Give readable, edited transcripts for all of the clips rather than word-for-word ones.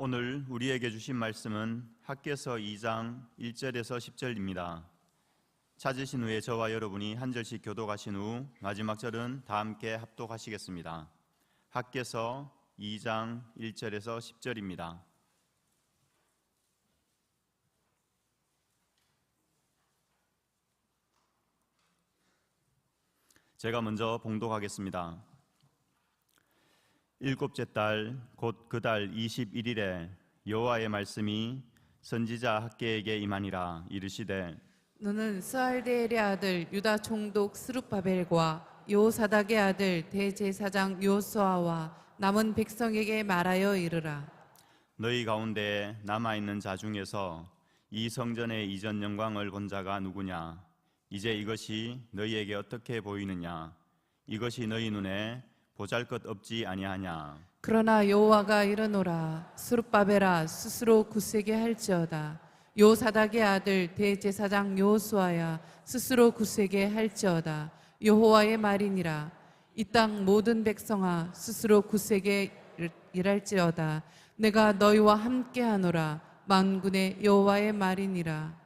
오늘 우리에게 주신 말씀은 학개서 2장 1절에서 10절입니다. 찾으신 후에 저와 여러분이 한 절씩 교독하신 후 마지막 절은 다 함께 합독하시겠습니다. 학개서 2장 1절에서 10절입니다. 제가 먼저 봉독하겠습니다. 일곱째 달 곧 그 달 21일에 여호와의 말씀이 선지자 학개에게 임하니라. 이르시되 너는 스알데엘의 아들 유다 총독 스룹바벨과 여호사닥의 아들 대제사장 여호수아와 남은 백성에게 말하여 이르라. 너희 가운데 남아있는 자 중에서 이 성전의 이전 영광을 본 자가 누구냐? 이제 이것이 너희에게 어떻게 보이느냐? 이것이 너희 눈에 보잘것없지 아니하냐? 그러나 여호와가 이르노라. 스룹바벨아 스스로 굳세게 할지어다. 여호사닥의 아들 대제사장 여호수아야 스스로 굳세게 할지어다. 여호와의 말이니라. 이 땅 모든 백성아 스스로 굳세게 일할지어다. 내가 너희와 함께하노라. 만군의 여호와의 말이니라.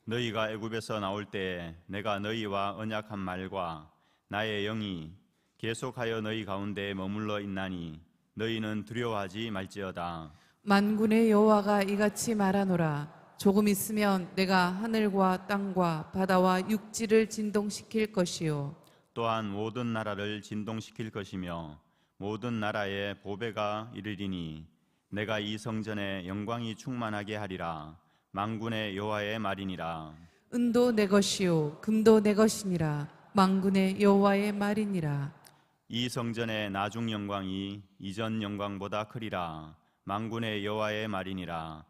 너희가 애굽에서 나올 때에 내가 너희와 언약한 말과 나의 영이 계속하여 너희 가운데 머물러 있나니 너희는 두려워하지 말지어다. 만군의 여호와가 이같이 말하노라. 조금 있으면 내가 하늘과 땅과 바다와 육지를 진동시킬 것이요 또한 모든 나라를 진동시킬 것이며 모든 나라에 보배가 이르리니 내가 이 성전에 영광이 충만하게 하리라. 만군의 여호와의 말이니라. 은도 내 것이요 금도 내 것이니라. 만군의 여호와의 말이니라. 이 성전의 나중 영광이 이전 영광보다 크리라. 만군의 여호와의 말이니라.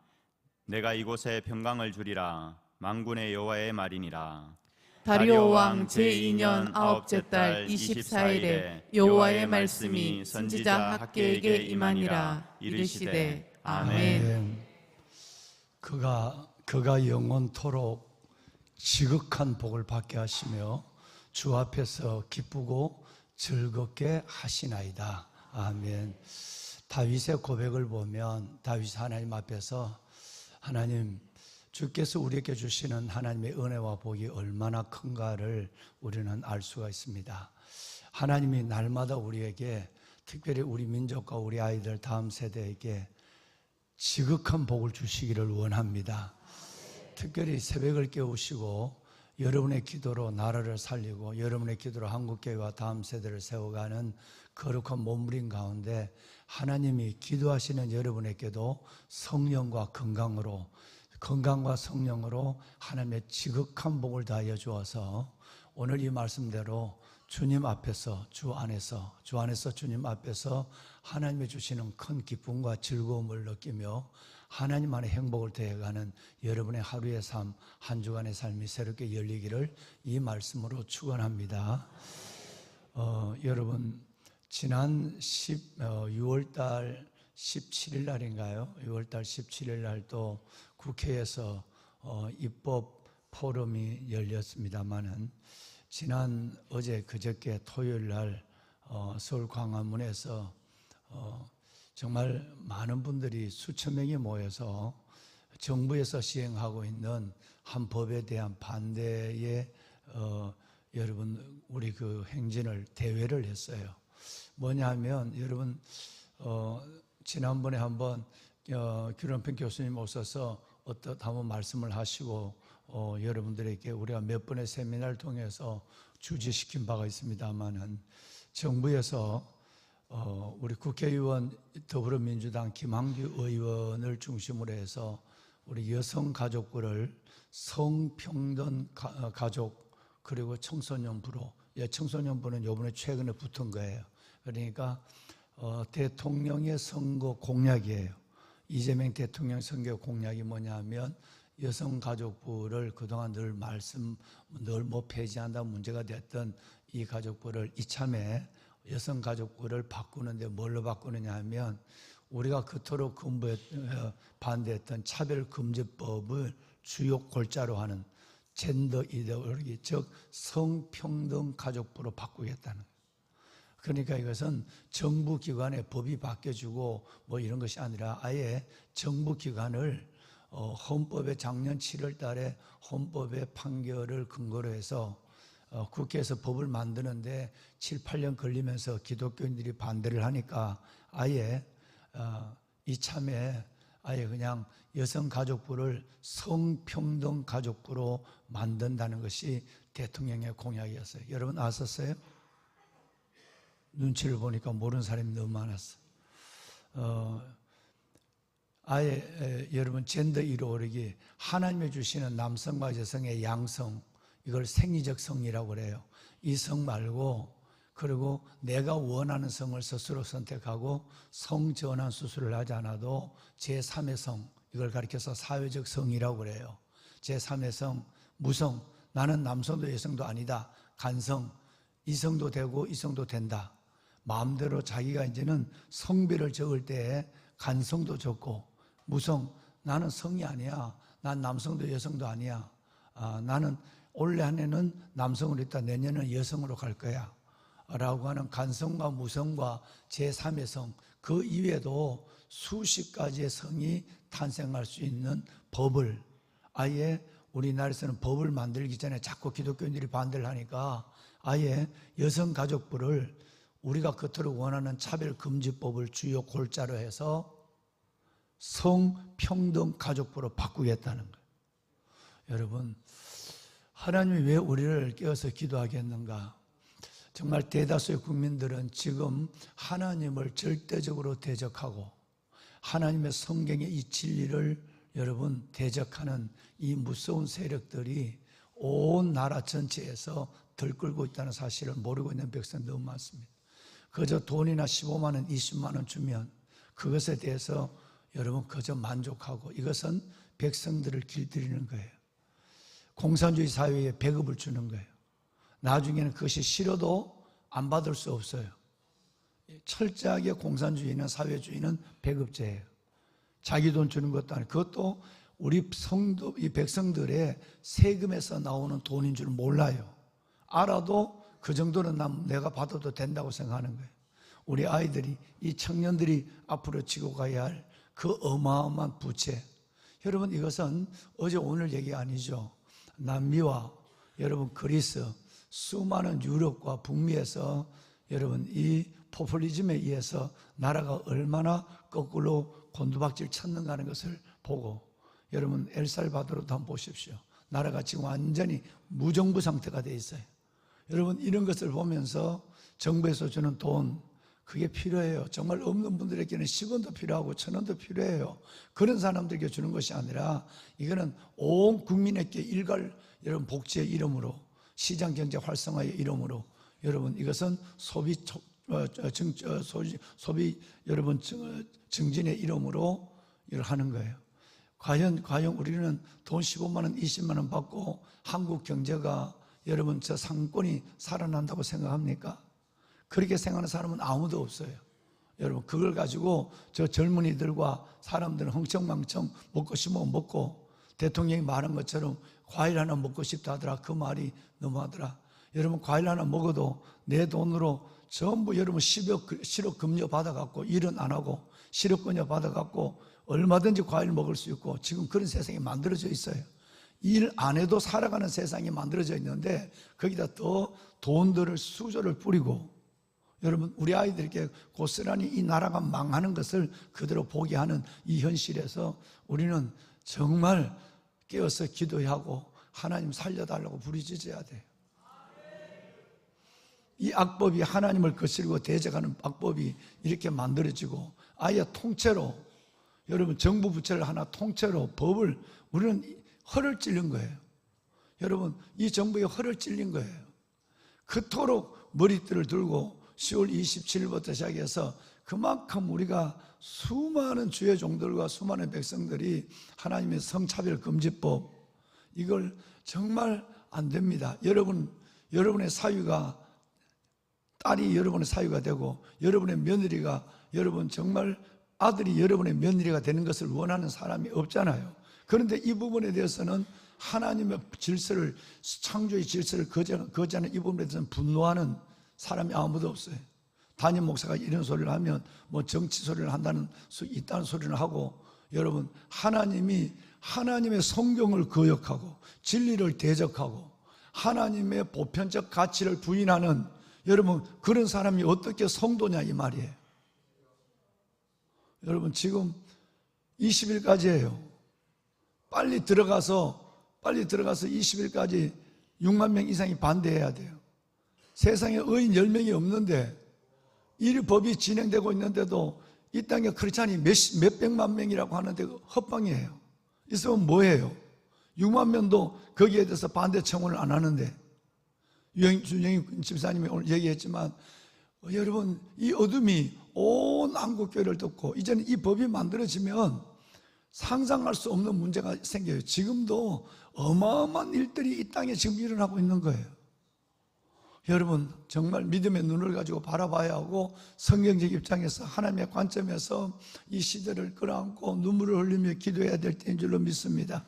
내가 이곳에 평강을 주리라. 만군의 여호와의 말이니라. 다리오 왕 제2년 아홉째 달 24일에 여호와의 말씀이 선지자 학개에게 임하니라. 이르시되 아멘. 그가 영원토록 지극한 복을 받게 하시며 주 앞에서 기쁘고 즐겁게 하시나이다. 아멘. 다윗의 고백을 보면 다윗이 하나님 앞에서 하나님 주께서 우리에게 주시는 하나님의 은혜와 복이 얼마나 큰가를 우리는 알 수가 있습니다. 하나님이 날마다 우리에게 특별히 우리 민족과 우리 아이들 다음 세대에게 지극한 복을 주시기를 원합니다. 특별히 새벽을 깨우시고 여러분의 기도로 나라를 살리고 여러분의 기도로 한국교회와 다음 세대를 세워가는 거룩한 몸부림 가운데 하나님이 기도하시는 여러분에게도 성령과 건강과 성령으로 하나님의 지극한 복을 다하여 주어서 오늘 이 말씀대로 주님 앞에서 주 안에서 주님 앞에서 하나님이 주시는 큰 기쁨과 즐거움을 느끼며 하나님 안에 행복을 더해가는 여러분의 하루의 삶, 한 주간의 삶이 새롭게 열리기를 이 말씀으로 축원합니다. 여러분 지난 6월달 17일 날인가요? 6월달 17일 날 또 국회에서 입법 포럼이 열렸습니다마는 지난 어제 그저께 토요일 날 서울 광화문에서 정말 많은 분들이 수천 명이 모여서 정부에서 시행하고 있는 한 법에 대한 반대에 여러분 우리 그 행진을 대회를 했어요. 뭐냐면 여러분 지난번에 한번 규런평 교수님 오셔서 한번 말씀을 하시고 여러분들에게 우리가 몇 번의 세미나를 통해서 주지시킨 바가 있습니다만은 정부에서 우리 국회의원 더불어민주당 김한규 의원을 중심으로 해서 우리 여성가족부를 성평등 가족 그리고 청소년부로 청소년부는 이번에 최근에 붙은 거예요. 그러니까 대통령의 선거 공약이에요. 이재명 대통령 선거 공약이 뭐냐면 여성가족부를 그동안 늘 폐지한다 문제가 됐던 이 가족부를 이참에 여성가족부를 바꾸는데 뭘로 바꾸느냐 하면 우리가 그토록 반대했던 차별금지법을 주요 골자로 하는 젠더 이데올로기 즉 성평등 가족부로 바꾸겠다는 거예요. 그러니까 이것은 정부기관의 법이 바뀌어주고 뭐 이런 것이 아니라 아예 정부기관을 헌법의 작년 7월 달에 헌법의 판결을 근거로 해서 국회에서 법을 만드는데 7, 8년 걸리면서 기독교인들이 반대를 하니까 아예 이참에 아예 그냥 여성가족부를 성평등가족부로 만든다는 것이 대통령의 공약이었어요. 여러분 아셨어요? 눈치를 보니까 모르는 사람이 너무 많았어. 아예 여러분 젠더 이루어르기, 하나님이 주시는 남성과 여성의 양성, 이걸 생리적 성이라고 그래요. 이 성 말고, 그리고 내가 원하는 성을 스스로 선택하고 성전환 수술을 하지 않아도 제3의 성, 이걸 가리켜서 사회적 성이라고 그래요. 제3의 성, 무성, 나는 남성도 여성도 아니다. 간성, 이성도 되고 이성도 된다. 마음대로 자기가 이제는 성별을 적을 때에 간성도 적고, 무성, 나는 성이 아니야. 난 남성도 여성도 아니야. 나는 올해 한 해는 남성으로 있다. 내년은 여성으로 갈 거야. 라고 하는 간성과 무성과 제3의 성, 그 이외에도 수십 가지의 성이 탄생할 수 있는 법을, 아예 우리나라에서는 법을 만들기 전에 자꾸 기독교인들이 반대를 하니까 아예 여성가족부를 우리가 그토록 원하는 차별금지법을 주요 골자로 해서 성평등가족부로 바꾸겠다는 거예요. 여러분, 하나님이 왜 우리를 깨워서 기도하게 했는가? 정말 대다수의 국민들은 지금 하나님을 절대적으로 대적하고 하나님의 성경의 이 진리를 여러분 대적하는 이 무서운 세력들이 온 나라 전체에서 들끓고 있다는 사실을 모르고 있는 백성이 너무 많습니다. 그저 돈이나 15만 원, 20만 원 주면 그것에 대해서 여러분 그저 만족하고, 이것은 백성들을 길들이는 거예요. 공산주의 사회에 배급을 주는 거예요. 나중에는 그것이 싫어도 안 받을 수 없어요. 철저하게 공산주의는, 사회주의는 배급제예요. 자기 돈 주는 것도 아니고, 그것도 우리 성도, 이 백성들의 세금에서 나오는 돈인 줄 몰라요. 알아도 그 정도는 내가 받아도 된다고 생각하는 거예요. 우리 아이들이, 이 청년들이 앞으로 지고 가야 할 그 어마어마한 부채. 여러분, 이것은 어제 오늘 얘기 아니죠. 남미와 여러분 그리스, 수많은 유럽과 북미에서 여러분 이 포퓰리즘에 의해서 나라가 얼마나 거꾸로 곤두박질 쳤는가 하는 것을 보고, 여러분 엘살바도르도 한번 보십시오. 나라가 지금 완전히 무정부 상태가 돼 있어요. 여러분 이런 것을 보면서 정부에서 주는 돈, 그게 필요해요. 정말 없는 분들에게는 10원도 필요하고 1000원도 필요해요. 그런 사람들에게 주는 것이 아니라 이거는 온 국민에게 일괄 여러분 복지의 이름으로, 시장경제 활성화의 이름으로, 여러분 이것은 소비 여러분 증진의 이름으로 이걸 하는 거예요. 과연 우리는 돈 15만 원, 20만 원 받고 한국 경제가 여러분 저 상권이 살아난다고 생각합니까? 그렇게 생각하는 사람은 아무도 없어요. 여러분 그걸 가지고 저 젊은이들과 사람들은 흥청망청 먹고 싶으면 먹고, 대통령이 말한 것처럼 과일 하나 먹고 싶다 하더라. 그 말이 너무하더라. 여러분 과일 하나 먹어도 내 돈으로 전부 여러분 실업급여 받아갖고 일은 안 하고 실업급여 받아갖고 얼마든지 과일 먹을 수 있고, 지금 그런 세상이 만들어져 있어요. 일 안 해도 살아가는 세상이 만들어져 있는데 거기다 또 돈들을 수조를 뿌리고, 여러분 우리 아이들에게 고스란히 이 나라가 망하는 것을 그대로 보게 하는 이 현실에서 우리는 정말 깨어서 기도하고 하나님 살려달라고 부르짖어야 돼요. 이 악법이, 하나님을 거스르고 대적하는 악법이 이렇게 만들어지고, 아예 통째로 여러분 정부 부처를 하나 통째로 법을, 우리는 허를 찔린 거예요. 여러분 이 정부에 허를 찔린 거예요. 그토록 머리띠를 들고 10월 27일부터 시작해서 그만큼 우리가 수많은 주의 종들과 수많은 백성들이 하나님의 성차별금지법, 이걸 정말 안 됩니다. 여러분의 사위가, 딸이 여러분의 사위가 되고 여러분의 며느리가, 여러분 정말 아들이 여러분의 며느리가 되는 것을 원하는 사람이 없잖아요. 그런데 이 부분에 대해서는 하나님의 질서를, 창조의 질서를 거부하는 이 부분에 대해서는 분노하는 사람이 아무도 없어요. 담임 목사가 이런 소리를 하면 뭐 정치 소리를 한다는 있다는 소리를 하고, 여러분 하나님의 성경을 거역하고 진리를 대적하고 하나님의 보편적 가치를 부인하는, 여러분 그런 사람이 어떻게 성도냐 이 말이에요. 여러분 지금 20일까지예요. 빨리 들어가서 20일까지 6만 명 이상이 반대해야 돼요. 세상에 의인 10명이 없는데 이 법이 진행되고 있는데도 이 땅에 크리스찬이 몇백만 명이라고 하는데 헛방이에요. 있으면 뭐예요? 6만 명도 거기에 대해서 반대 청원을 안 하는데, 윤영희 집사님이 오늘 얘기했지만, 여러분 이 어둠이 온 한국교회를 덮고, 이제는 이 법이 만들어지면 상상할 수 없는 문제가 생겨요. 지금도 어마어마한 일들이 이 땅에 지금 일어나고 있는 거예요. 여러분 정말 믿음의 눈을 가지고 바라봐야 하고, 성경적 입장에서 하나님의 관점에서 이 시대를 끌어안고 눈물을 흘리며 기도해야 될 때인 줄로 믿습니다.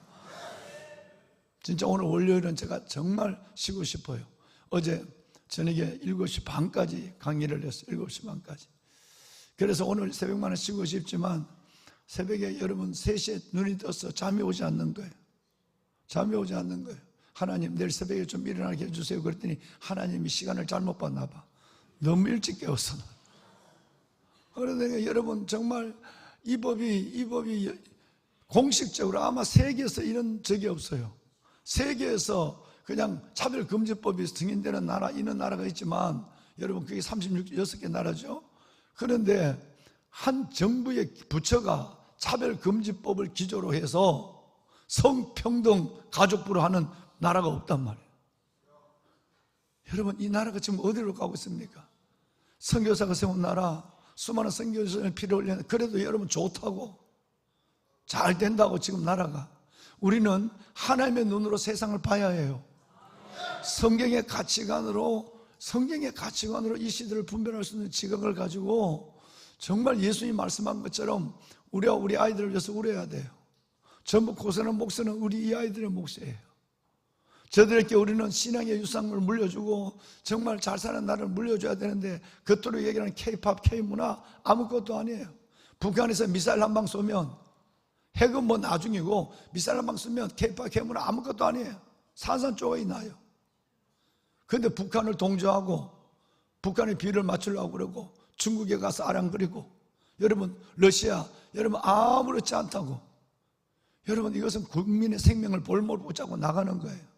진짜 오늘 월요일은 제가 정말 쉬고 싶어요. 어제 저녁에 7시 반까지 강의를 했어요. 7시 반까지. 그래서 오늘 새벽만은 쉬고 싶지만 새벽에 여러분 3시에 눈이 떠서 잠이 오지 않는 거예요. 잠이 오지 않는 거예요. 하나님 내일 새벽에 좀 일어나게 해주세요. 그랬더니 하나님이 시간을 잘못 봤나 봐. 너무 일찍 깨웠어. 그러니까 여러분 정말 이 법이 공식적으로 아마 세계에서 이런 적이 없어요. 세계에서 그냥 차별금지법이 승인되는 나라, 이런 나라가 있지만, 여러분 그게 36개 나라죠. 그런데 한 정부의 부처가 차별금지법을 기조로 해서 성평등 가족부로 하는 나라가 없단 말이에요. 여러분 이 나라가 지금 어디로 가고 있습니까? 선교사가 세운 나라, 수많은 선교사를 필요 올리는, 그래도 여러분 좋다고 잘 된다고 지금 나라가. 우리는 하나님의 눈으로 세상을 봐야 해요. 성경의 가치관으로 이 시대를 분별할 수 있는 지각을 가지고 정말 예수님이 말씀한 것처럼 우리와 우리 아이들을 위해서 울어야 돼요. 전부 고생하는 목소는 우리 이 아이들의 몫이에요. 저들에게 우리는 신앙의 유산을 물려주고 정말 잘 사는 나라를 물려줘야 되는데, 겉으로 얘기하는 K-팝, K-문화 아무것도 아니에요. 북한에서 미사일 한 방 쏘면, 핵은 뭐 나중이고 미사일 한 방 쏘면 K-팝, K-문화 아무것도 아니에요. 산산조각이 나요. 그런데 북한을 동조하고 북한의 비를 맞추려고 그러고 중국에 가서 아랑거리고, 여러분 러시아 여러분 아무렇지 않다고. 여러분 이것은 국민의 생명을 볼모로 붙잡고 나가는 거예요.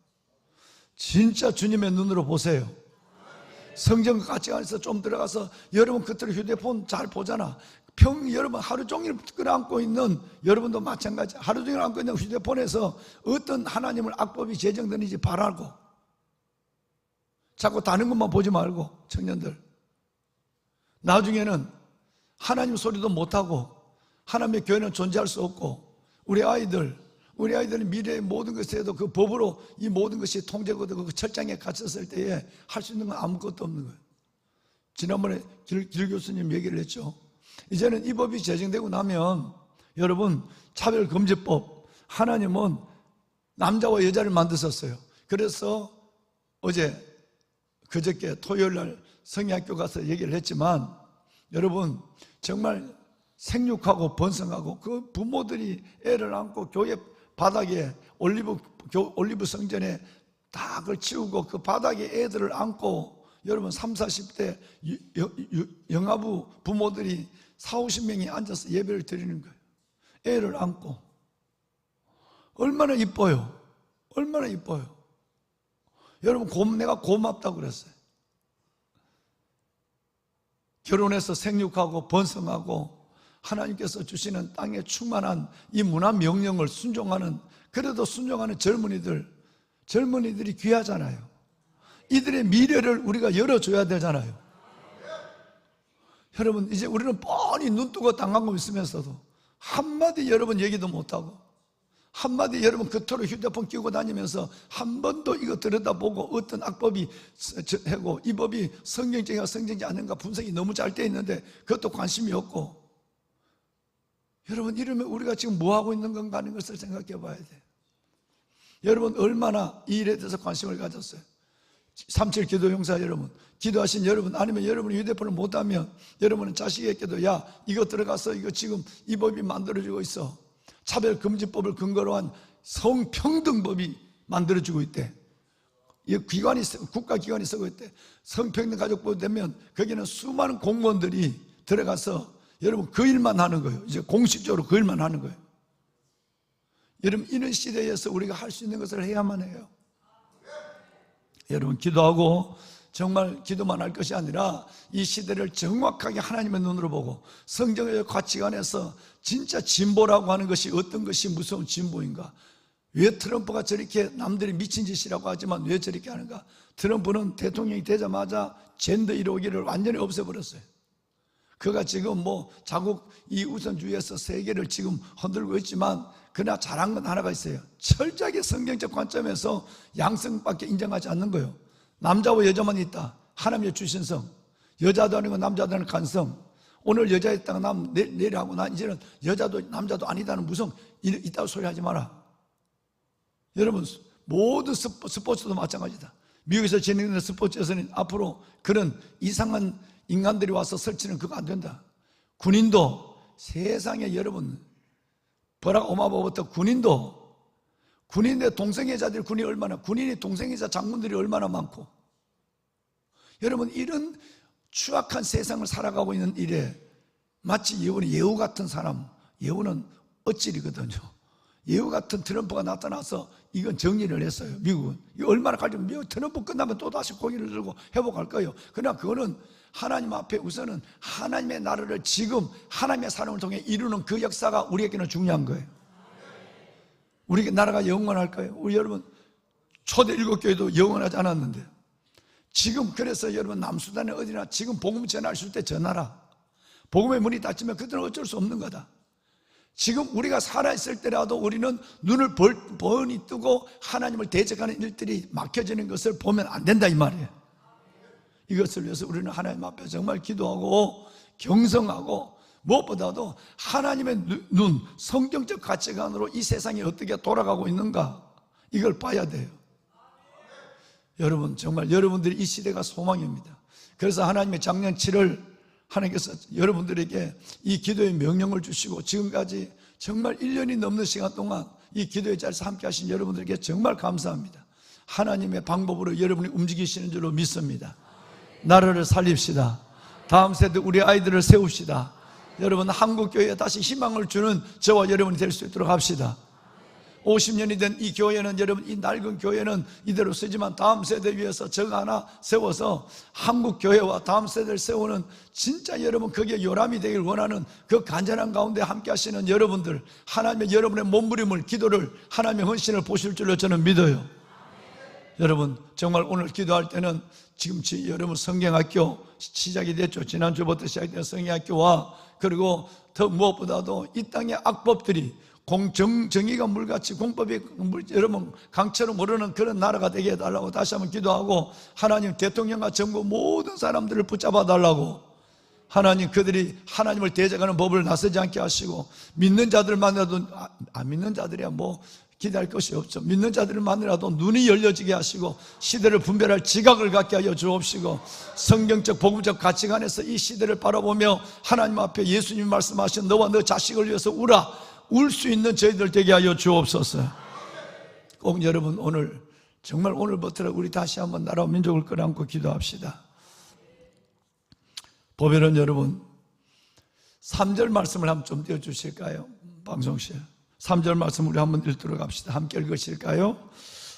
진짜 주님의 눈으로 보세요. 성경 가치관에서 좀 들어가서, 여러분 그때로 휴대폰 잘 보잖아. 여러분 하루 종일 끌어안고 있는, 여러분도 마찬가지, 하루 종일 안고 있는 휴대폰에서 어떤 하나님을 악법이 제정되는지 바라고, 자꾸 다른 것만 보지 말고, 청년들 나중에는 하나님 소리도 못하고 하나님의 교회는 존재할 수 없고, 우리 아이들은 미래의 모든 것에도 그 법으로 이 모든 것이 통제되고 그 철장에 갇혔을 때에 할 수 있는 건 아무것도 없는 거예요. 지난번에 길 교수님 얘기를 했죠. 이제는 이 법이 제정되고 나면, 여러분 차별금지법, 하나님은 남자와 여자를 만드셨어요. 그래서 그저께 토요일날 성의학교 가서 얘기를 했지만, 여러분 정말 생육하고 번성하고 그 부모들이 애를 안고 교회 바닥에 올리브 성전에 다 그걸 치우고 그 바닥에 애들을 안고, 여러분 30, 40대 영아부 부모들이 40, 50명이 앉아서 예배를 드리는 거예요. 애를 안고. 얼마나 이뻐요. 얼마나 이뻐요. 여러분 내가 고맙다고 그랬어요. 결혼해서 생육하고 번성하고 하나님께서 주시는 땅에 충만한 이 문화 명령을 순종하는, 그래도 순종하는 젊은이들이 귀하잖아요. 이들의 미래를 우리가 열어줘야 되잖아요. 여러분 이제 우리는 뻔히 눈뜨고 당하고 있으면서도 한마디 여러분 얘기도 못하고, 한마디 여러분 그토록 휴대폰 끼고 다니면서 한 번도 이거 들여다보고 어떤 악법이 하고 이 법이 성경적인가 성경적이지 않은가 분석이 너무 잘 돼 있는데 그것도 관심이 없고, 여러분 이러면 우리가 지금 뭐하고 있는 건가 하는 것을 생각해 봐야 돼요. 여러분 얼마나 이 일에 대해서 관심을 가졌어요. 37 기도 용사 여러분, 기도하신 여러분, 아니면 여러분이 휴대폰을 못하면 여러분은 자식에게도 야 이거 들어가서 이거 지금 이 법이 만들어지고 있어. 차별금지법을 근거로 한 성평등법이 만들어지고 있대. 이 기관이, 국가기관이 쓰고 있대. 성평등가족법 되면 거기는 수많은 공무원들이 들어가서 여러분 그 일만 하는 거예요. 이제 공식적으로 그 일만 하는 거예요. 여러분 이런 시대에서 우리가 할 수 있는 것을 해야만 해요. 여러분 기도하고 정말 기도만 할 것이 아니라 이 시대를 정확하게 하나님의 눈으로 보고 성경의 가치관에서 진짜 진보라고 하는 것이 어떤 것이 무서운 진보인가? 왜 트럼프가 저렇게 남들이 미친 짓이라고 하지만 왜 저렇게 하는가? 트럼프는 대통령이 되자마자 젠더 1호기를 완전히 없애버렸어요. 그가 지금 뭐 자국 이 우선주의에서 세계를 지금 흔들고 있지만 그러나 잘한 건 하나가 있어요. 철저하게 성경적 관점에서 양성밖에 인정하지 않는 거예요. 남자와 여자만 있다. 하나님의 주신 성. 여자도 아니고 남자도 아니고 간성. 오늘 여자였다가 내일하고 난 이제는 여자도 남자도 아니다는 무성 이따위 소리 하지 마라. 여러분 모든 스포츠도 마찬가지다. 미국에서 진행되는 스포츠에서는 앞으로 그런 이상한 인간들이 와서 설치는 그거 안 된다. 군인도 세상에 여러분 버락 오마바부터 군인의 동성애자들이 군이 얼마나, 군인이 동성애자 장군들이 얼마나 많고, 여러분 이런 추악한 세상을 살아가고 있는 일에 마치 예후 같은 사람, 예후는 어찔이거든요. 예후 같은 트럼프가 나타나서 이건 정리를 했어요. 미국은 이거 얼마나 가지고 트럼프 끝나면 또 다시 고개를 들고 회복할 거예요. 그러나 그거는 하나님 앞에 우선은 하나님의 나라를 지금 하나님의 사람을 통해 이루는 그 역사가 우리에게는 중요한 거예요. 우리 나라가 영원할 거예요. 우리 여러분 초대 7교회도 영원하지 않았는데 지금 그래서 여러분 남수단에 어디나 지금 복음 전하실 때 전하라. 복음의 문이 닫히면 그들은 어쩔 수 없는 거다. 지금 우리가 살아있을 때라도 우리는 눈을 번히 뜨고 하나님을 대적하는 일들이 막혀지는 것을 보면 안 된다 이 말이에요. 이것을 위해서 우리는 하나님 앞에 정말 기도하고 경성하고 무엇보다도 하나님의 눈, 성경적 가치관으로 이 세상이 어떻게 돌아가고 있는가 이걸 봐야 돼요. 여러분 정말 여러분들이 이 시대가 소망입니다. 그래서 하나님의 작년 7월 하나님께서 여러분들에게 이 기도의 명령을 주시고 지금까지 정말 1년이 넘는 시간 동안 이 기도의 자리에서 함께 하신 여러분들에게 정말 감사합니다. 하나님의 방법으로 여러분이 움직이시는 줄로 믿습니다. 나라를 살립시다. 다음 세대 우리 아이들을 세웁시다. 여러분 한국교회에 다시 희망을 주는 저와 여러분이 될 수 있도록 합시다. 50년이 된 이 교회는 여러분 이 낡은 교회는 이대로 쓰지만 다음 세대 위해서 적 하나 세워서 한국교회와 다음 세대를 세우는 진짜 여러분 거기에 요람이 되길 원하는 그 간절한 가운데 함께 하시는 여러분들 하나님의 여러분의 몸부림을 기도를 하나님의 헌신을 보실 줄로 저는 믿어요. 여러분 정말 오늘 기도할 때는 지금 여러분 성경학교 시작이 됐죠. 지난주부터 시작된 성경학교와 그리고 더 무엇보다도 이 땅의 악법들이 정의가 물같이 공법이 여러분 강처럼 오르는 그런 나라가 되게 해달라고 다시 한번 기도하고 하나님 대통령과 정부 모든 사람들을 붙잡아 달라고 하나님 그들이 하나님을 대적하는 법을 나서지 않게 하시고 믿는 자들만이라도 안 믿는 자들이야 뭐 기대할 것이 없죠. 믿는 자들만이라도 눈이 열려지게 하시고 시대를 분별할 지각을 갖게 하여 주옵시고 성경적 복음적 가치관에서 이 시대를 바라보며 하나님 앞에 예수님이 말씀하신 너와 너 자식을 위해서 울 수 있는 저희들 되게 하여 주옵소서. 꼭 여러분 오늘 정말 오늘부터 우리 다시 한번 나라와 민족을 끌어안고 기도합시다. 보면은 여러분 3절 말씀을 한번 좀 띄워주실까요? 방송실 3절 말씀 우리 한번 읽도록 합시다. 함께 읽으실까요?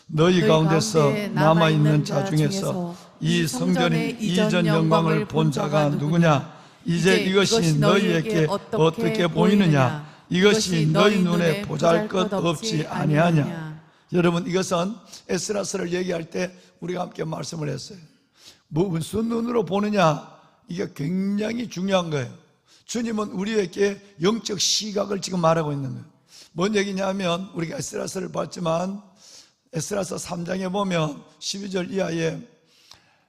너희 가운데서 남아있는 자 중에서 이 성전의 이전 영광을 본 자가 누구냐? 이제 이것이 너희에게 어떻게 보이느냐? 이것이 너희 눈에 보잘것없지 아니하냐? 여러분 이것은 에스라서를 얘기할 때 우리가 함께 말씀을 했어요. 무슨 눈으로 보느냐? 이게 굉장히 중요한 거예요. 주님은 우리에게 영적 시각을 지금 말하고 있는 거예요. 뭔 얘기냐면 우리가 에스라서를 봤지만 에스라서 3장에 보면 12절 이하에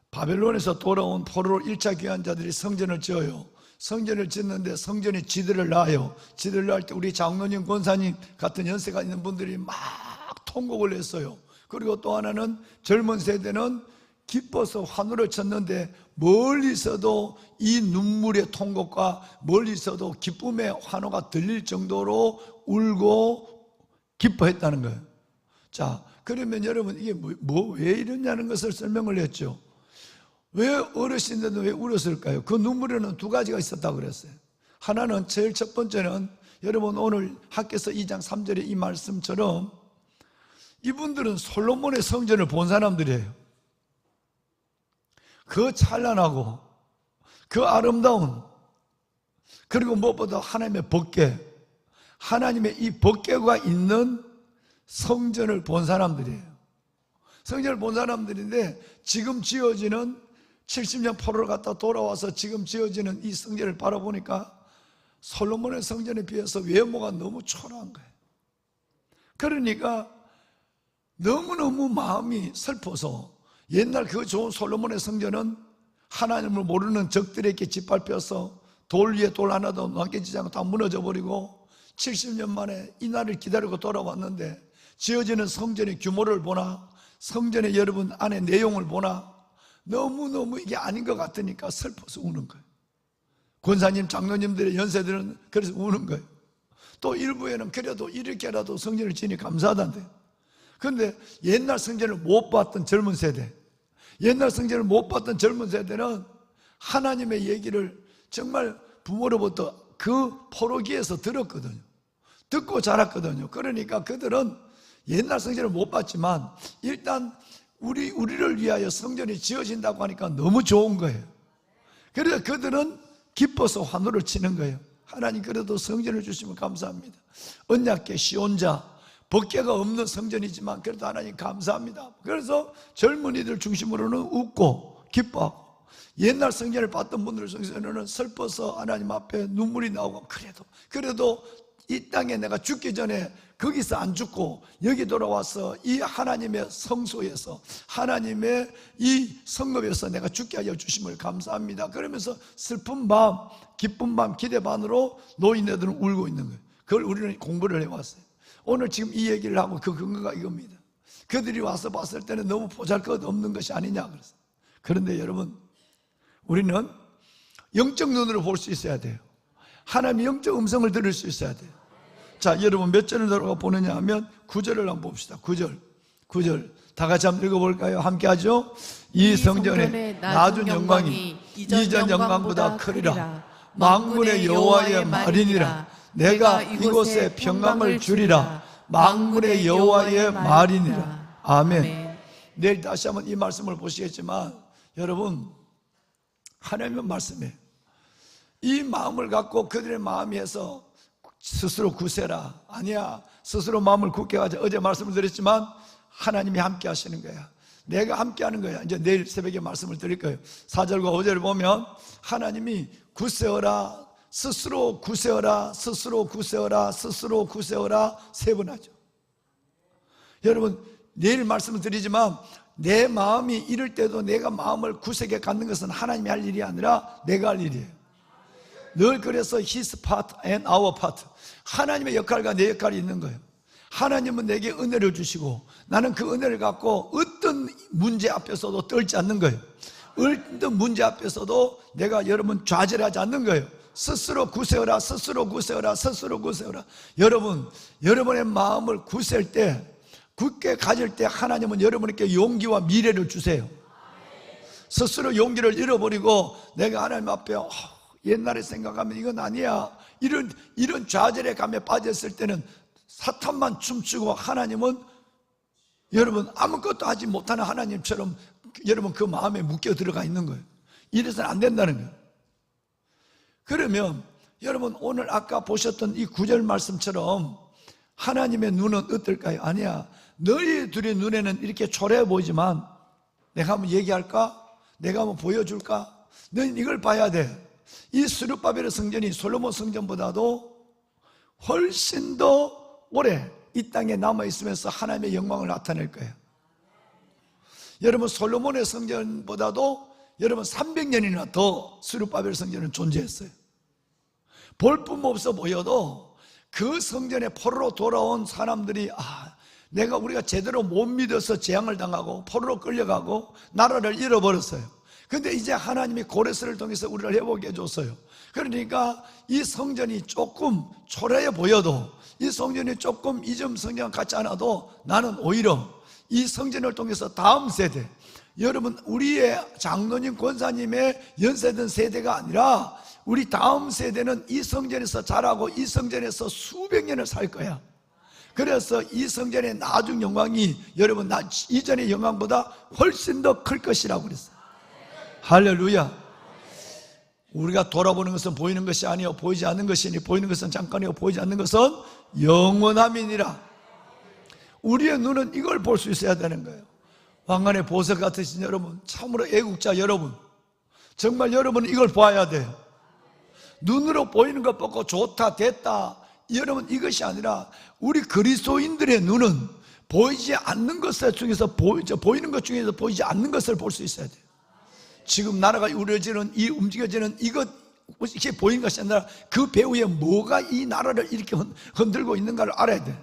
바벨론에서 돌아온 포로로 1차 귀환자들이 성전을 지어요. 성전을 짓는데 성전이 지들을 낳아요. 지들을 낳을 때 우리 장로님, 권사님 같은 연세가 있는 분들이 막 통곡을 했어요. 그리고 또 하나는 젊은 세대는 기뻐서 환호를 쳤는데 멀리서도 이 눈물의 통곡과 멀리서도 기쁨의 환호가 들릴 정도로 울고 기뻐했다는 거예요. 자, 그러면 여러분 이게 왜 이러냐는 것을 설명을 했죠. 왜 어르신들은 왜 울었을까요? 그 눈물에는 두 가지가 있었다고 그랬어요. 하나는 제일 첫 번째는 여러분 오늘 학개서 2장 3절의 이 말씀처럼 이분들은 솔로몬의 성전을 본 사람들이에요. 그 찬란하고 그 아름다운, 그리고 무엇보다 하나님의 법궤, 하나님의 이 법궤가 있는 성전을 본 사람들이에요. 성전을 본 사람들인데 지금 지어지는 70년 포로를 갔다 돌아와서 지금 지어지는 이 성전을 바라보니까 솔로몬의 성전에 비해서 외모가 너무 초라한 거예요. 그러니까 너무너무 마음이 슬퍼서 옛날 그 좋은 솔로몬의 성전은 하나님을 모르는 적들에게 짓밟혀서 돌 위에 돌 하나도 남겨지지 않고 다 무너져 버리고 70년 만에 이 날을 기다리고 돌아왔는데 지어지는 성전의 규모를 보나 성전의 여러분 안에 내용을 보나 너무너무 이게 아닌 것 같으니까 슬퍼서 우는 거예요. 권사님, 장로님들의 연세들은 그래서 우는 거예요. 또 일부에는 그래도 이렇게라도 성전을 지니 감사하단대요. 그런데 옛날 성전을 못 봤던 젊은 세대, 옛날 성전을 못 봤던 젊은 세대는 하나님의 얘기를 정말 부모로부터 그 포로기에서 들었거든요. 듣고 자랐거든요. 그러니까 그들은 옛날 성전을 못 봤지만 일단 우리를 위하여 성전이 지어진다고 하니까 너무 좋은 거예요. 그래서 그들은 기뻐서 환호를 치는 거예요. 하나님 그래도 성전을 주시면 감사합니다. 언약궤 시온자, 법궤가 없는 성전이지만 그래도 하나님 감사합니다. 그래서 젊은이들 중심으로는 웃고 기뻐하고, 옛날 성전을 봤던 분들 중에서는 슬퍼서 하나님 앞에 눈물이 나오고 그래도 이 땅에 내가 죽기 전에 거기서 안 죽고 여기 돌아와서 이 하나님의 성소에서 하나님의 이 성읍에서 내가 죽게 하여 주심을 감사합니다. 그러면서 슬픈 밤, 기쁜 밤, 기대 반으로 노인네들은 울고 있는 거예요. 그걸 우리는 공부를 해왔어요. 오늘 지금 이 얘기를 하고 그 근거가 이겁니다. 그들이 와서 봤을 때는 너무 보잘것없는 것이 아니냐 그랬어요. 그런데 여러분, 우리는 영적 눈으로 볼 수 있어야 돼요. 하나님의 영적 음성을 들을 수 있어야 돼요. 자, 여러분 몇 절을 들어가 보느냐 하면 9절을 한번 봅시다. 9절 다 같이 한번 읽어볼까요? 함께 하죠. 이 성전의 낮은 영광이 이전 영광보다 크리라. 만군의 여호와의 말이니라. 내가 이곳에 평강을 주리라. 만군의 여호와의 말이니라. 아멘. 내일 다시 한번 이 말씀을 보시겠지만 여러분, 하나님의 말씀이에요. 이 마음을 갖고 그들의 마음이 해서 스스로 굳세라. 아니야, 스스로 마음을 굳게 하자. 어제 말씀을 드렸지만 하나님이 함께 하시는 거야. 내가 함께 하는 거야. 이제 내일 새벽에 말씀을 드릴 거예요. 4절과 5절을 보면 하나님이 굳세어라, 스스로 굳세어라, 스스로 굳세어라, 스스로 굳세어라 세 번 하죠. 여러분, 내일 말씀을 드리지만 내 마음이 이럴 때도 내가 마음을 굳세게 갖는 것은 하나님이 할 일이 아니라 내가 할 일이에요. 늘 그래서 His part and our part, 하나님의 역할과 내 역할이 있는 거예요. 하나님은 내게 은혜를 주시고 나는 그 은혜를 갖고 어떤 문제 앞에서도 떨지 않는 거예요. 어떤 문제 앞에서도 내가 여러분 좌절하지 않는 거예요. 스스로 굳세어라, 스스로 굳세어라, 스스로 굳세어라. 여러분의 마음을 굳셀 때, 굳게 가질 때 하나님은 여러분에게 용기와 미래를 주세요. 스스로 용기를 잃어버리고 내가 하나님 앞에 옛날에 생각하면 이건 아니야, 이런 좌절의 감에 빠졌을 때는 사탄만 춤추고 하나님은 여러분 아무것도 하지 못하는 하나님처럼 여러분 그 마음에 묶여 들어가 있는 거예요. 이래서는 안 된다는 거예요. 그러면 여러분 오늘 아까 보셨던 이 9절 말씀처럼 하나님의 눈은 어떨까요? 아니야, 너희들의 눈에는 이렇게 초라해 보이지만 내가 한번 얘기할까? 내가 한번 보여줄까? 너희는 이걸 봐야 돼. 이 스룹바벨의 성전이 솔로몬 성전보다도 훨씬 더 오래 이 땅에 남아있으면서 하나님의 영광을 나타낼 거예요. 여러분 솔로몬의 성전보다도 여러분 300년이나 더 스룹바벨 성전은 존재했어요. 볼품없어 보여도 그 성전에 포로로 돌아온 사람들이 우리가 제대로 못 믿어서 재앙을 당하고 포로로 끌려가고 나라를 잃어버렸어요. 근데 이제 하나님이 고레스를 통해서 우리를 회복해 줬어요. 그러니까 이 성전이 조금 초라해 보여도, 이 성전이 조금 이전 성전 같지 않아도 나는 오히려 이 성전을 통해서 다음 세대, 여러분 우리의 장로님 권사님의 연세든 세대가 아니라 우리 다음 세대는 이 성전에서 자라고 이 성전에서 수백 년을 살 거야. 그래서 이 성전의 나중 영광이 여러분 이전의 영광보다 훨씬 더 클 것이라고 그랬어요. 할렐루야. 우리가 돌아보는 것은 보이는 것이 아니요 보이지 않는 것이니 보이는 것은 잠깐이요 보이지 않는 것은 영원함이니라. 우리의 눈은 이걸 볼 수 있어야 되는 거예요. 왕관의 보석 같으신 여러분, 참으로 애국자 여러분, 정말 여러분은 이걸 봐야 돼요. 눈으로 보이는 것 보고 좋다 됐다, 여러분 이것이 아니라 우리 그리스도인들의 눈은 보이지 않는 것 중에서 보이는 것 중에서 보이지 않는 것을 볼 수 있어야 돼요. 지금 나라가 우려지는 이 움직여지는 이게 보이는 것이 아니라 그 배후에 뭐가 이 나라를 이렇게 흔들고 있는가를 알아야 돼요.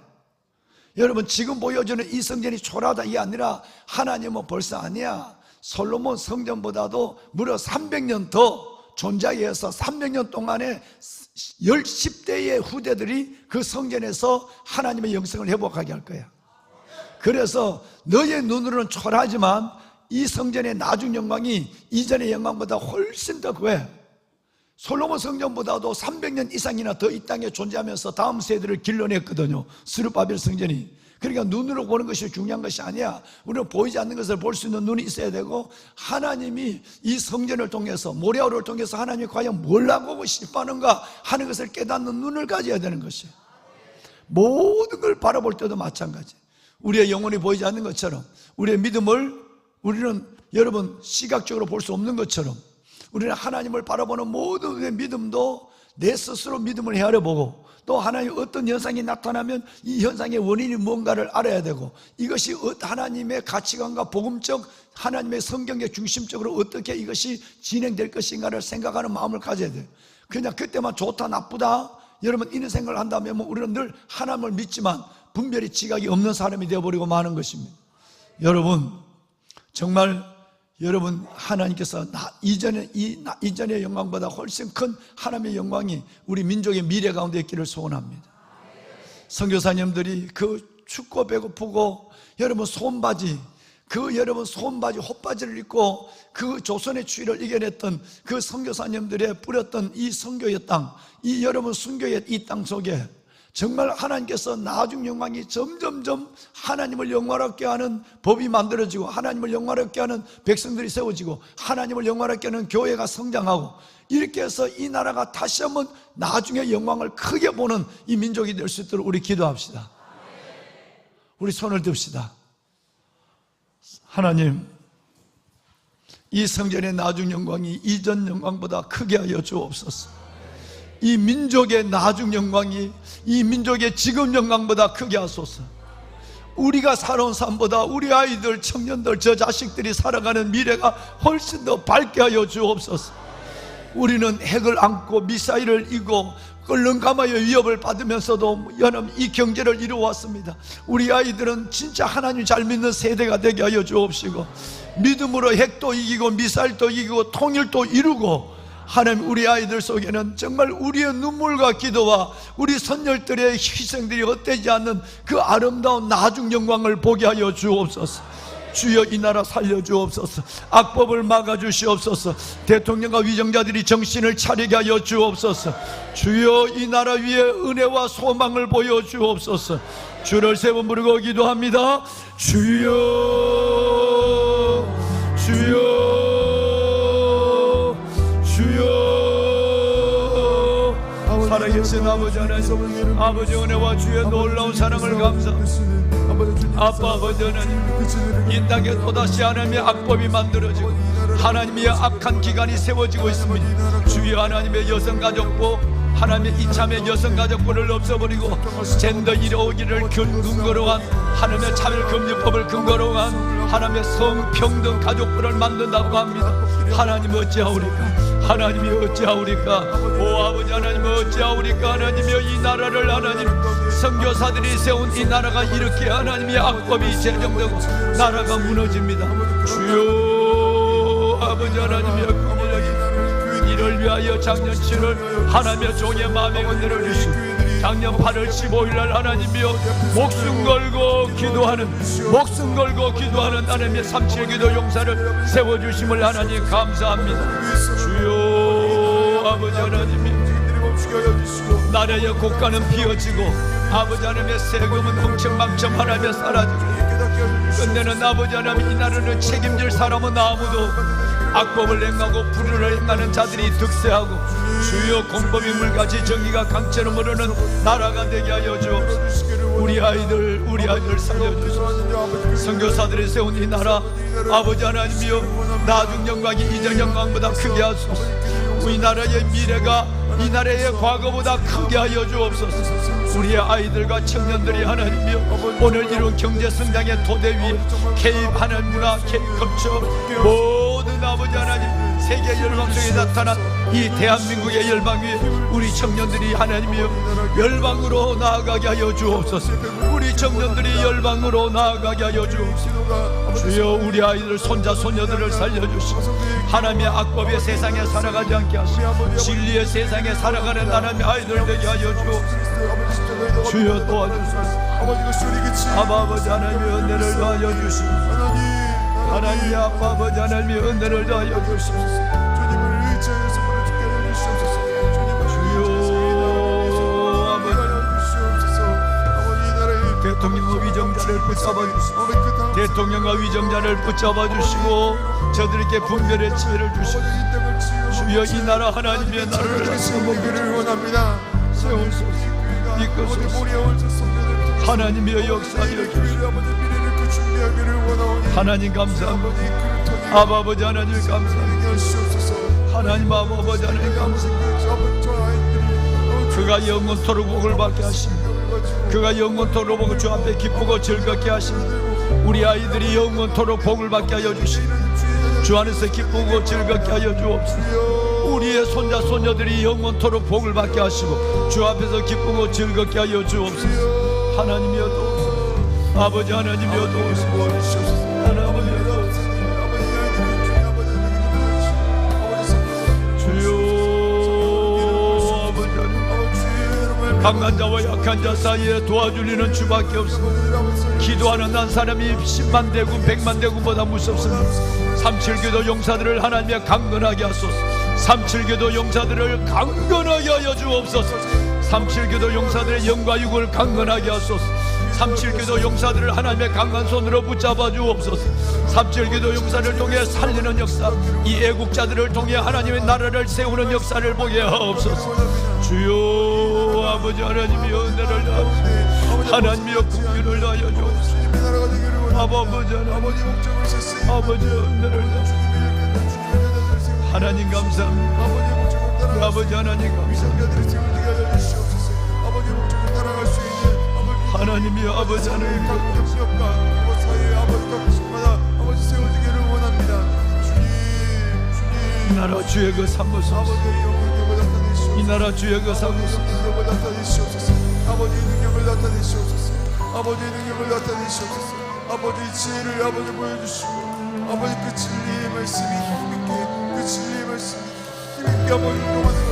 여러분 지금 보여주는 이 성전이 초라하다 이게 아니라 하나님은 벌써 아니야, 솔로몬 성전보다도 무려 300년 더 존재해서 300년 동안에 10대의 후대들이 그 성전에서 하나님의 영성을 회복하게 할 거야. 그래서 너의 눈으로는 초라하지만 이 성전의 나중 영광이 이전의 영광보다 훨씬 더 왜? 솔로몬 성전보다도 300년 이상이나 더 이 땅에 존재하면서 다음 세대를 길러냈거든요, 스룹바벨 성전이. 그러니까 눈으로 보는 것이 중요한 것이 아니야. 우리는 보이지 않는 것을 볼 수 있는 눈이 있어야 되고, 하나님이 이 성전을 통해서, 모래오를 통해서 하나님이 과연 뭘 하고 싶어하는가 하는 것을 깨닫는 눈을 가져야 되는 것이에요. 모든 걸 바라볼 때도 마찬가지. 우리의 영혼이 보이지 않는 것처럼, 우리의 믿음을 우리는 여러분 시각적으로 볼 수 없는 것처럼, 우리는 하나님을 바라보는 모든 우리의 믿음도 내 스스로 믿음을 헤아려보고, 또 하나님 어떤 현상이 나타나면 이 현상의 원인이 뭔가를 알아야 되고, 이것이 하나님의 가치관과 복음적 하나님의 성경의 중심적으로 어떻게 이것이 진행될 것인가를 생각하는 마음을 가져야 돼요. 그냥 그때만 좋다 나쁘다 여러분 이런 생각을 한다면 우리는 늘 하나님을 믿지만 분별의 지각이 없는 사람이 되어버리고 마는 것입니다. 여러분 정말 여러분 하나님께서 이전의 영광보다 훨씬 큰 하나님의 영광이 우리 민족의 미래 가운데 있기를 소원합니다. 선교사님들이 그 춥고 배고프고 여러분 여러분 손바지 헛바지를 입고 그 조선의 추위를 이겨냈던 그 선교사님들의 뿌렸던 이 선교의 땅, 이 여러분 순교의 이 땅 속에 정말 하나님께서 나중 영광이 점점점 하나님을 영화롭게 하는 법이 만들어지고, 하나님을 영화롭게 하는 백성들이 세워지고, 하나님을 영화롭게 하는 교회가 성장하고, 이렇게 해서 이 나라가 다시 한번 나중에 영광을 크게 보는 이 민족이 될 수 있도록 우리 기도합시다. 우리 손을 듭시다. 하나님, 이 성전의 나중 영광이 이전 영광보다 크게 하여 주옵소서. 이 민족의 나중 영광이 이 민족의 지금 영광보다 크게 하소서. 우리가 살아온 삶보다 우리 아이들, 청년들, 저 자식들이 살아가는 미래가 훨씬 더 밝게 하여 주옵소서. 우리는 핵을 안고 미사일을 이고 껄렁감하여 위협을 받으면서도 여러분 이 경제를 이루어왔습니다. 우리 아이들은 진짜 하나님 잘 믿는 세대가 되게 하여 주옵시고, 믿음으로 핵도 이기고 미사일도 이기고 통일도 이루고, 하나님 우리 아이들 속에는 정말 우리의 눈물과 기도와 우리 선열들의 희생들이 헛되지 않는 그 아름다운 나중 영광을 보게 하여 주옵소서. 주여 이 나라 살려주옵소서. 악법을 막아주시옵소서. 대통령과 위정자들이 정신을 차리게 하여 주옵소서. 주여 이 나라 위에 은혜와 소망을 보여주옵소서. 주를 세 번 부르고 기도합니다. 주여 주여 살아계신 아버지 하나님, 아버지 은혜와 주의 놀라운 사랑을 감사합니다. 아빠 아버지 하나님, 이 땅에 또다시 하나님의 악법이 만들어지고 하나님의 악한 기관이 세워지고 있습니다. 주여 하나님의 여성가족부, 하나님의 이참의 여성가족부를 없애버리고 젠더 이루어오기를 근거로 한 하나님의 차별금지법을 근거로 한 하나님의 성평등 가족부를 만든다고 합니다. 하나님 어찌하오리까? 하나님이 어찌하오리까? 오 아버지 하나님 어찌하오리까? 하나님이여 이 나라를 하나님 선교사들이 세운 이 나라가 이렇게 하나님의 악법이 제정되고 나라가 무너집니다. 주여 아버지 하나님의 긍휼하게 이를 위하여 작년 7월 하나님의 종의 마음에 은혜를 주시고 작년 8월 15일날 하나님이여 목숨 걸고 기도하는 하나님의 3.7기도 용사를 세워주심을 하나님 감사합니다. 주여 아버지 하나님이 나라의 국가는 비어지고 아버지 하나님의 세금은 흥청망청 하나님의 사라지고 끝내는 아버지 하나님 이 나라를 책임질 사람은 아무도 없고 악법을 행하고 불의를 행하는 자들이 득세하고 주여 공범이 물같이 정의가 강체로 흐르는 나라가 되게 하여 주옵소서. 우리 아이들 살려주소서. 선교사들이 세운 이 나라 아버지 하나님이여 나중 영광이 이전 영광보다 크게 하소서. 우리 나라의 미래가 이 나라의 과거보다 크게 하여 주옵소서. 우리의 아이들과 청년들이 하나님이여 오늘 이룬 경제성장의 토대 위에 개입하는 문화, 개입급처 모든 아버지 하나님 세계 열방 중에 나타난 이 대한민국의 열방 위에 우리 청년들이 하나님이여 열방으로 나아가게 하여 주옵소서. 우리 청년들이 열방으로 나아가게 하여 주옵소서. 주여 우리 아이들 손자 소녀들을 살려주시고 하나님의 악법의 세상에 살아가지 않게 하시고 진리의 세상에 살아가는 하나님의 아이들 되게 하여 주옵소서. 주여 도와주소서. 아버지 하나님의 은혜를 더하여 주시고 하나님의 아버지 하나님의 은혜를 더하여 주시옵소서. 주여 아버지 대통령과 위정자를 붙잡아 주시고 대통령과 위정자를 붙잡아 주시고 저들에게 분별의 지혜를 주시고 주여 이 나라 하나님의 나라를 원합니다. 세우소서. 이끄소서. 하나님의 역사하여 주시고 하나님 감사합니다. 아버지 하나님 감사합니다. 하나님 아버지 하나님 감사합니다. 그가 영원토록 복을 받게 하십니다. 그가 영원토록 복을 주 앞에 기쁘고 즐겁게 하십니다. 우리 아이들이 영원토록 복을 받게 하여 주십니다. 주 안에서 기쁘고 즐겁게 하여 주옵소서. 우리의 손자 소녀들이 영원토록 복을 받게 하시고 주 앞에서 기쁘고 즐겁게 하여 주옵소서. 하나님이여 도우소서. 아버지 하나님이여 도우소서. 하나님이여 도우소서. 주여 아버지 하나님 강한 자와 약한 자 사이에 도와주리는 주밖에 없습니다. 기도하는 한 사람이 10만 대군 100만 대군보다 무섭습니다. 3.7기도 용사들을 하나님의 강건하게 하소서. 3.7기도 용사들을 강건하게 하여 주옵소서. 3.7기도 용사들의 영과 육을 강건하게 하소서. 3.7기도 용사들을 하나님의 강한 손으로 붙잡아 주옵소서. 3.7기도 용사를 통해 살리는 역사, 이 애국자들을 통해 하나님의 나라를 세우는 역사를 보게 하옵소서. 주여 아버지 하나님이여 은혜를 다하옵소서. 하나님이여 긍휼을 다하여 주옵소서. 아버지 하나님 아버지 은혜를 다하옵소서. 하나님 감사합니다. 아버지 하나님 감사합니다. 하나님이여 아버지 하나님 이 나라 주의 그 삼으소서. 이 나라 주의 그 삼으소서. 아버지의 능력을 나타내시옵소서. 아버지의 능력을 나타내시옵소서. 아버지의 지혜를 아버지 보여주시고 아버지 그 진리의 말씀이 힘있게 그 진리의 말씀이 힘있게 아버지 운동하는